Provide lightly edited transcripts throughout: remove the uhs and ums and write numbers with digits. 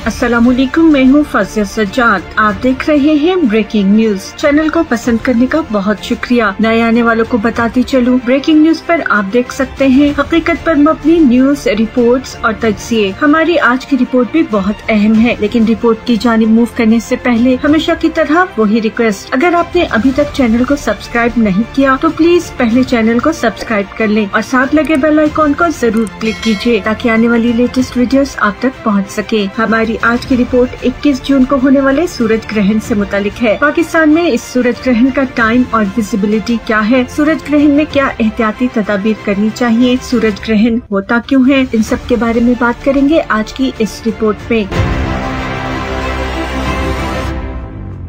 अस्सलामुअलैकुम, मैं हूँ फज़िया सज्जाद। आप देख रहे हैं ब्रेकिंग न्यूज। चैनल को पसंद करने का बहुत शुक्रिया। नए आने वालों को बताती चलूं, ब्रेकिंग न्यूज पर आप देख सकते हैं हकीकत पर मबनी न्यूज, रिपोर्ट्स और तज्जिए। हमारी आज की रिपोर्ट भी बहुत अहम है, लेकिन रिपोर्ट की जानिब मूव करने से पहले हमेशा की तरह वही रिक्वेस्ट, अगर आपने अभी तक चैनल को सब्सक्राइब नहीं किया तो प्लीज पहले चैनल को सब्सक्राइब कर लें और साथ लगे बेल आइकॉन को जरूर क्लिक कीजिए ताकि आने वाली लेटेस्ट वीडियोस आप तक पहुंच सके। हमारी आज की रिपोर्ट 21 जून को होने वाले सूरज ग्रहण से मुतालिक है। पाकिस्तान में इस सूरज ग्रहण का टाइम और विजिबिलिटी क्या है, सूरज ग्रहण में क्या एहतियाती तदाबीर करनी चाहिए, सूरज ग्रहण होता क्यों है, इन सब के बारे में बात करेंगे आज की इस रिपोर्ट में।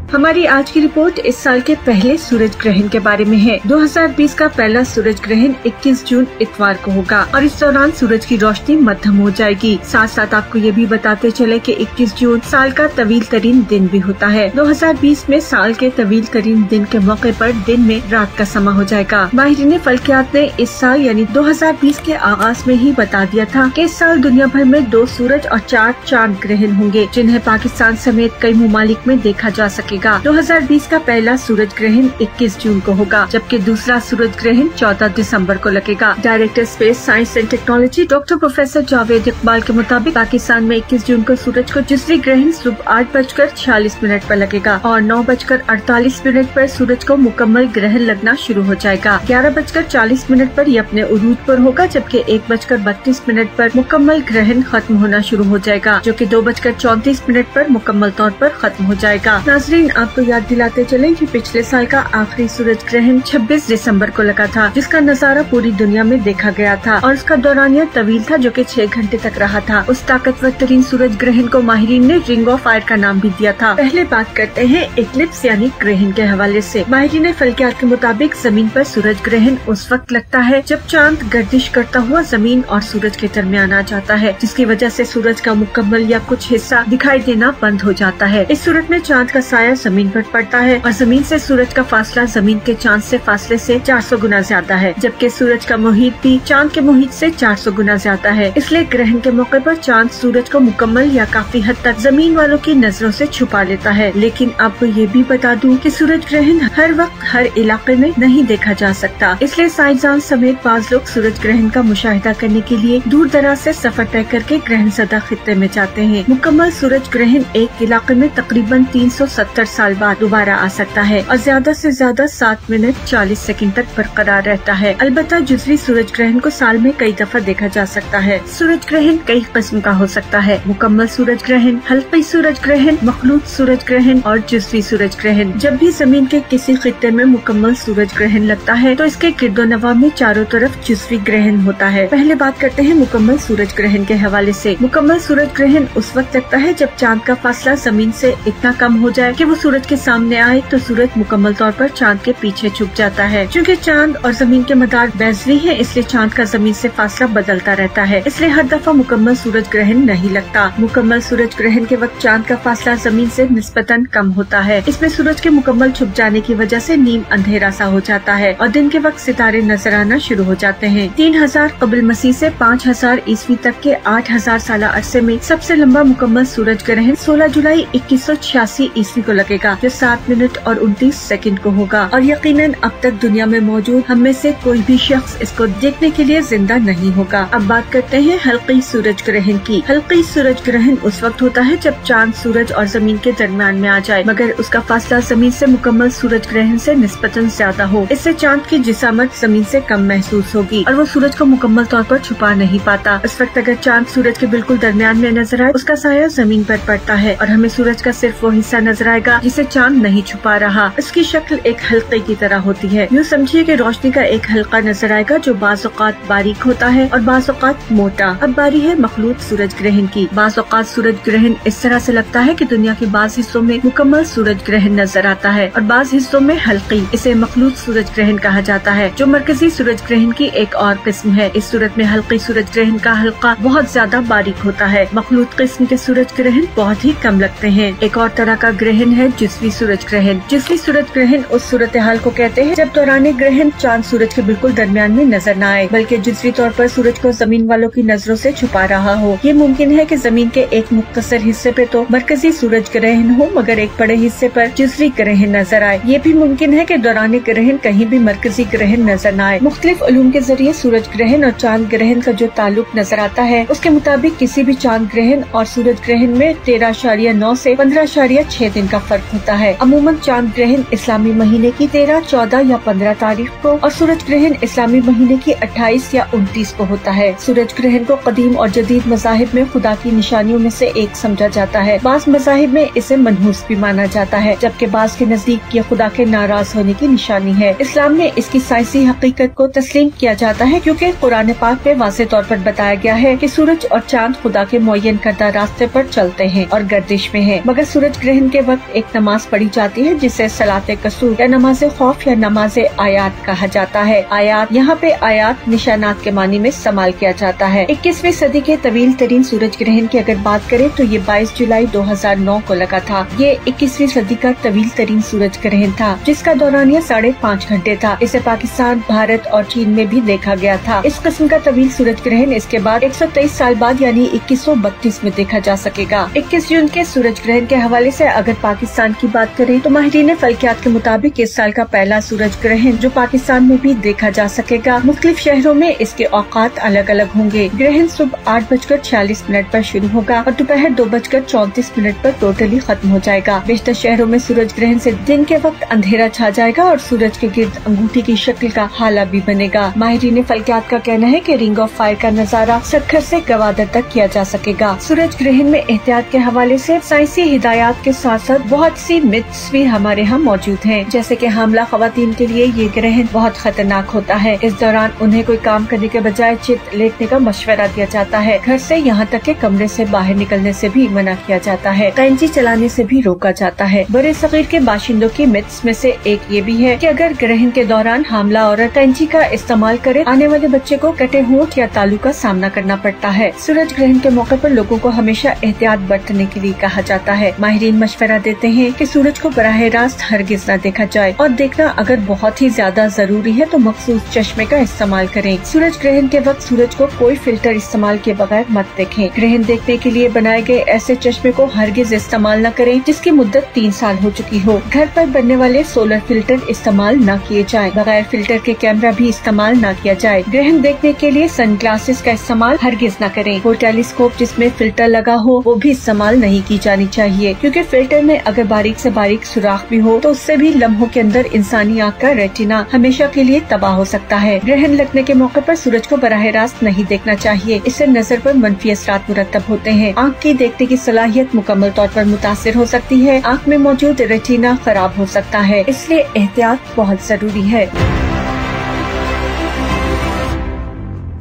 हमारी आज की रिपोर्ट इस साल के पहले सूरज ग्रहण के बारे में है। 2020 का पहला सूरज ग्रहण 21 जून इतवार को होगा और इस दौरान सूरज की रोशनी मध्यम हो जाएगी। साथ साथ आपको ये भी बताते चले कि 21 जून साल का तवील तरीन दिन भी होता है। 2020 में साल के तवील तरीन दिन के मौके पर दिन में रात का समा हो जाएगा। माहिरीन फल्कियात ने इस साल यानी 2020 के आगाज में ही बता दिया था कि इस साल दुनिया भर में 2 सूरज और 4 चांद ग्रहण होंगे, जिन्हें पाकिस्तान समेत कई ममालिक में देखा जा सकेगा। 2020 का पहला सूरज ग्रहण 21 जून को होगा, जबकि दूसरा सूरज ग्रहण 14 दिसंबर को लगेगा। Director space science and technology doctor professor Javed Iqbal के मुताबिक पाकिस्तान में 21 जून को सूरज को जुज़वी ग्रहण सुबह 8:46 पर लगेगा और 9:48 पर सूरज को मुकम्मल ग्रहण लगना शुरू हो जाएगा। 11:40 पर ये अपने उरूज पर होगा, जबकि 1:32 पर मुकम्मल ग्रहण खत्म होना शुरू हो जाएगा, जो कि 2:34 पर मुकम्मल तौर पर खत्म हो जाएगा। नाज़रीन, आपको याद दिलाते चलें कि पिछले साल का आखिरी सूरज ग्रहण 26 दिसंबर को लगा था, जिसका नजारा पूरी दुनिया में देखा गया था और उसका दौरानिया तवील था, जो कि 6 घंटे तक रहा था। उस ताकतवर तरीन सूरज ग्रहण को माहिरीन ने रिंग ऑफ फायर का नाम भी दिया था। पहले बात करते हैं इक्लिप्स यानी ग्रहण के हवाले से। माहिरीन फल्कियात के मुताबिक जमीन पर सूरज ग्रहण उस वक्त लगता है जब चांद गर्दिश करता हुआ जमीन और सूरज के दरमियान आ जाता है, जिसकी वजह से सूरज का मुकम्मल या कुछ हिस्सा दिखाई देना बंद हो जाता है। इस सूरत में चांद का साया जमीन पर पड़ता है और जमीन से सूरज का फासला जमीन के चांद से फासले से 400 गुना ज्यादा है, जबकि सूरज का मुहीत भी चांद के मुहीत से 400 गुना ज्यादा है। इसलिए ग्रहण के मौके पर चांद सूरज को मुकम्मल या काफी हद तक जमीन वालों की नजरों से छुपा लेता है। लेकिन आपको ये भी बता दूं कि सूरज ग्रहण हर वक्त हर इलाके में नहीं देखा जा सकता, इसलिए साइंसदान समेत बाज़ लोग सूरज ग्रहण का मुशाहिदा करने के लिए दूर दराज से सफर तय करके ग्रहण ज़दा खित्ते में जाते हैं। मुकम्मल सूरज ग्रहण एक इलाके में तकरीबन 370 साल बाद दोबारा आ सकता है और ज्यादा से ज्यादा 7 मिनट 40 सेकंड तक बरकरार रहता है। अलबत्ता जुज़वी सूरज ग्रहण को साल में कई दफा देखा जा सकता है। सूरज ग्रहण कई किस्म का हो सकता है: मुकम्मल सूरज ग्रहण, हल्की सूरज ग्रहण, मखलूत सूरज ग्रहण और जुज़वी सूरज ग्रहण। जब भी जमीन के किसी खित्ते में मुकम्मल सूरज ग्रहण लगता है तो इसके गिरदोनवा में चारों तरफ जुज़वी ग्रहण होता है। पहले बात करते हैं मुकम्मल सूरज ग्रहण के हवाले से। मुकम्मल सूरज ग्रहण उस वक्त लगता है जब चांद का फासला जमीन से इतना कम हो जाए कि वो सूरज के सामने आए तो सूरज मुकम्मल तौर पर चांद के पीछे छुप जाता है। क्योंकि चांद और जमीन के मदार बैज़वी है, इसलिए चांद का जमीन से फासला बदलता रहता है, इसलिए हर दफा मुकम्मल सूरज ग्रहण नहीं लगता। मुकम्मल सूरज ग्रहण के वक्त चांद का फासला जमीन से निस्बतन कम होता है। इसमें सूरज के मुकम्मल छुप जाने की वजह से नीम अंधेरा सा हो जाता है और दिन के वक्त सितारे नजर आना शुरू हो जाते हैं। 3000 कबल मसीह से 5000 ईस्वी तक के 8000 साल अरसे में सबसे लंबा मुकम्मल सूरज ग्रहण 16 जुलाई 2186 ईस्वी को लगेगा, जो 7 मिनट और 29 सेकंड को होगा और यकीनन अब तक दुनिया में मौजूद हम में से कोई भी शख्स इसको देखने के लिए जिंदा नहीं होगा। अब बात करते हैं हल्की सूरज ग्रहण की। हल्की सूरज ग्रहण उस वक्त होता है जब चांद सूरज और जमीन के दरमियान में आ जाए, मगर उसका फासला जमीन से मुकम्मल सूरज ग्रहण से निस्बतन ज्यादा हो। इससे चांद की जिसामत जमीन से कम महसूस होगी और वो सूरज को मुकम्मल तौर पर छुपा नहीं पाता। इस वक्त अगर चांद सूरज के बिल्कुल दरमियान में नजर आए, उसका साया जमीन पर पड़ता है और हमें सूरज का सिर्फ वो हिस्सा नजर आएगा जिसे चांद नहीं छुपा रहा। इसकी शक्ल एक हल्के की तरह होती है। यूँ समझिए कि रोशनी का एक हल्का नजर आएगा जो बाज़ औक़ात बारीक होता है और बाज़ औक़ात मोटा। अब बारी है मखलूत सूरज ग्रहण की। बाज़ औक़ात सूरज ग्रहण इस तरह से लगता है कि दुनिया के बाज़ हिस्सों में मुकम्मल सूरज ग्रहण नजर आता है और बाज़ हिस्सों में हल्की। इसे मखलूत सूरज ग्रहण कहा जाता है, जो मरकजी सूरज ग्रहण की एक और किस्म है। इस सूरत में हल्की सूरज ग्रहण का हल्का बहुत ज्यादा बारीक होता है। मखलूत किस्म के सूरज ग्रहण बहुत ही कम लगते हैं। एक और तरह का ग्रहण है है जुज़वी सूरज ग्रहण। जुज़वी सूरज ग्रहण उस सूरत हाल को कहते हैं जब दौरान ग्रहण चांद सूरज के बिल्कुल दरमियान में नजर न आए, बल्कि जुज़वी तौर पर सूरज को जमीन वालों की नजरों से छुपा रहा हो। ये मुमकिन है कि जमीन के एक मुख्तसर हिस्से पे तो मरकजी सूरज ग्रहण हो, मगर एक बड़े हिस्से पर जुज़वी ग्रहण नजर आए। ये भी मुमकिन है कि दौरान ग्रहण कहीं भी मरकजी ग्रहण नजर न आए। मुख्तलिफ उलूम के जरिए सूरज ग्रहण और चांद ग्रहण का जो ताल्लुक नजर आता है, उसके मुताबिक किसी भी चांद ग्रहण और सूरज ग्रहण में 13.9 से 15.6 दिन का फर्क होता है। अमूमन चांद ग्रहण इस्लामी महीने की 13, 14 या 15 तारीख को और सूरज ग्रहण इस्लामी महीने की 28 या 29 को होता है। सूरज ग्रहण को कदीम और जदीद मज़ाहिब में खुदा की निशानियों में से एक समझा जाता है। बाज़ मज़ाहिब में इसे मनहूस भी माना जाता है, जबकि बाज़ के नजदीक ये खुदा के नाराज होने की निशानी है। इस्लाम में इसकी साइंसी हकीकत को तस्लीम किया जाता है, क्योंकि कुरान पाक में वाज़ेह तौर पर बताया गया है कि सूरज और चांद खुदा के मुअय्यन करदा रास्ते पर चलते हैं और गर्दिश में है। मगर सूरज ग्रहण के वक्त एक नमाज पढ़ी जाती है जिसे सलाते कसूर या नमाज खौफ या नमाज आयात कहा जाता है। आयात यहाँ पे आयात निशानात के मानी में इस्तेमाल किया जाता है। 21वीं सदी के तवील तरीन सूरज ग्रहण की अगर बात करें तो ये 22 जुलाई 2009 को लगा था। ये 21वीं सदी का तवील तरीन सूरज ग्रहण था, जिसका दौरानिया 5.5 घंटे था। इसे पाकिस्तान, भारत और चीन में भी देखा गया था। इस किस्म का तवील सूरज ग्रहण इसके बाद 123 साल बाद यानी 2132 में देखा जा सकेगा। 21 जून के सूरज ग्रहण के हवाले से अगर पाकिस्तान की बात करें तो माहिरीन फल्कियात के मुताबिक इस साल का पहला सूरज ग्रहण जो पाकिस्तान में भी देखा जा सकेगा। मुख्तलिफ शहरों में इसके औकात अलग अलग होंगे। ग्रहण सुबह 8:46 पर शुरू होगा और दोपहर 2:34 पर टोटली खत्म हो जाएगा। बेशतर शहरों में सूरज ग्रहण से दिन के वक्त अंधेरा छा जाएगा और सूरज के गिर्द अंगूठी की शक्ल का हाला भी बनेगा। माहिरीन फल्कियात का कहना है कि रिंग ऑफ फायर का नजारा सखर से गवादर तक किया जा सकेगा। सूरज ग्रहण में एहतियात के हवाले से साइंसी हिदायत के साथ साथ बहुत सी मिथ्स भी हमारे यहाँ मौजूद हैं, जैसे कि हामला खवातीन के लिए ये ग्रहण बहुत खतरनाक होता है। इस दौरान उन्हें कोई काम करने के बजाय चित लेटने का मशवरा दिया जाता है। घर से यहाँ तक के कमरे से बाहर निकलने से भी मना किया जाता है। कैंची चलाने से भी रोका जाता है। बड़े सगीर के बाशिंदों की मिथ्स में से एक ये भी है कि अगर ग्रहण के दौरान हामला औरत कैंची का इस्तेमाल करे, आने वाले बच्चे को कटे होंठ या तालू का सामना करना पड़ता है। सूरज ग्रहण के मौके पर लोगों को हमेशा एहतियात बरतने के लिए कहा जाता है। माहिरीन मशवरा देते हैं कि सूरज को बराह रास्त हरगिज न देखा जाए और देखना अगर बहुत ही ज्यादा जरूरी है तो मखसूस चश्मे का इस्तेमाल करें। सूरज ग्रहण के वक्त सूरज को कोई फिल्टर इस्तेमाल किए बगैर मत देखें। ग्रहण देखने के लिए बनाए गए ऐसे चश्मे को हरगिज इस्तेमाल न करें जिसकी मुद्दत 3 साल हो चुकी हो। घर पर बनने वाले सोलर फिल्टर इस्तेमाल न किए जाए। बगैर फिल्टर के कैमरा भी इस्तेमाल न किया जाए। ग्रहण देखने के लिए सन ग्लासेस का इस्तेमाल हरगिज न करें। वो टेलीस्कोप जिसमें फिल्टर लगा हो वो भी इस्तेमाल नहीं की जानी चाहिए, क्योंकि फिल्टर में अगर बारीक से बारीक सुराख भी हो तो उससे भी लम्हों के अंदर इंसानी आँख का रेटिना हमेशा के लिए तबाह हो सकता है। ग्रहण लगने के मौके पर सूरज को बराह रास्त नहीं देखना चाहिए। इससे नजर पर मनफी असरात मुरतब होते हैं। आँख की देखने की सलाहियत मुकम्मल तौर पर मुतासिर हो सकती है। आँख में मौजूद रेटिना खराब हो सकता है, इसलिए एहतियात बहुत जरूरी है।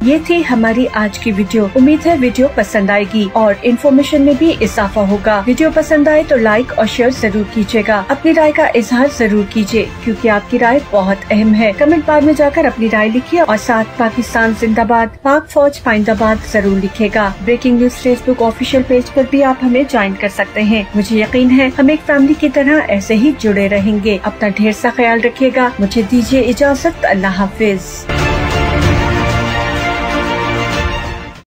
ये थी हमारी आज की वीडियो। उम्मीद है वीडियो पसंद आएगी और इन्फॉर्मेशन में भी इजाफा होगा। वीडियो पसंद आए तो लाइक और शेयर जरूर कीजिएगा। अपनी राय का इजहार जरूर कीजिए, क्योंकि आपकी राय बहुत अहम है। कमेंट बार में जाकर अपनी राय लिखिए और साथ पाकिस्तान जिंदाबाद, पाक फौज पाइंदाबाद जरूर लिखेगा। Breaking news Facebook official page पर भी आप हमें ज्वाइन कर सकते हैं। मुझे यकीन है हम एक फैमिली की तरह ऐसे ही जुड़े रहेंगे। अपना ढेर सा ख्याल रखिएगा। मुझे दीजिए इजाजत। अल्लाह हाफिज।